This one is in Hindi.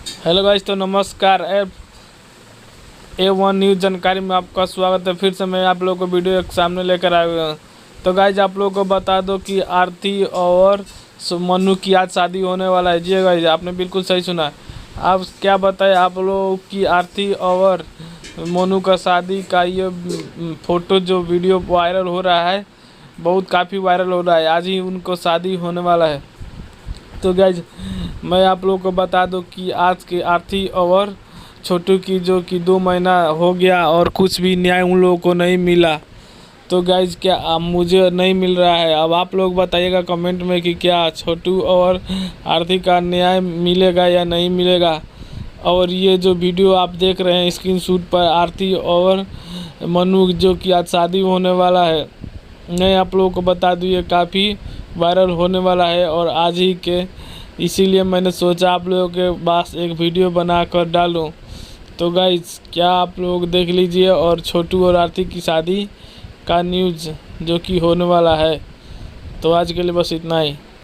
हेलो गाइस, तो नमस्कार। A1 न्यूज़ जानकारी में आपका स्वागत है। फिर से मैं आप लोगों को वीडियो एक सामने लेकर आया हुआ हूँ। तो गाइस, आप लोगों को बता दो कि आरती और मनु की आज शादी होने वाला है। जी गाइस, आपने बिल्कुल सही सुना। आप क्या बताएं आप लोगों की आरती और मनु का शादी का ये फ़ोटो जो वीडियो वायरल हो रहा है, बहुत काफ़ी वायरल हो रहा है। आज ही उनको शादी होने वाला है। तो गाइज, मैं आप लोगों को बता दूं कि आज के आरती और छोटू की जो कि 2 महीना हो गया और कुछ भी न्याय उन लोगों को नहीं मिला। तो गाइज, क्या मुझे नहीं मिल रहा है। अब आप लोग बताइएगा कमेंट में कि क्या छोटू और आरती का न्याय मिलेगा या नहीं मिलेगा। और ये जो वीडियो आप देख रहे हैं स्क्रीनशॉट पर, आरती और मनु जो कि आज शादी होने वाला है, मैं आप लोगों को बता दूँ ये काफ़ी वायरल होने वाला है और आज ही के, इसीलिए मैंने सोचा आप लोगों के पास एक वीडियो बना कर डालूँ। तो गाइस, क्या आप लोग देख लीजिए और छोटू और आरती की शादी का न्यूज़ जो कि होने वाला है। तो आज के लिए बस इतना ही।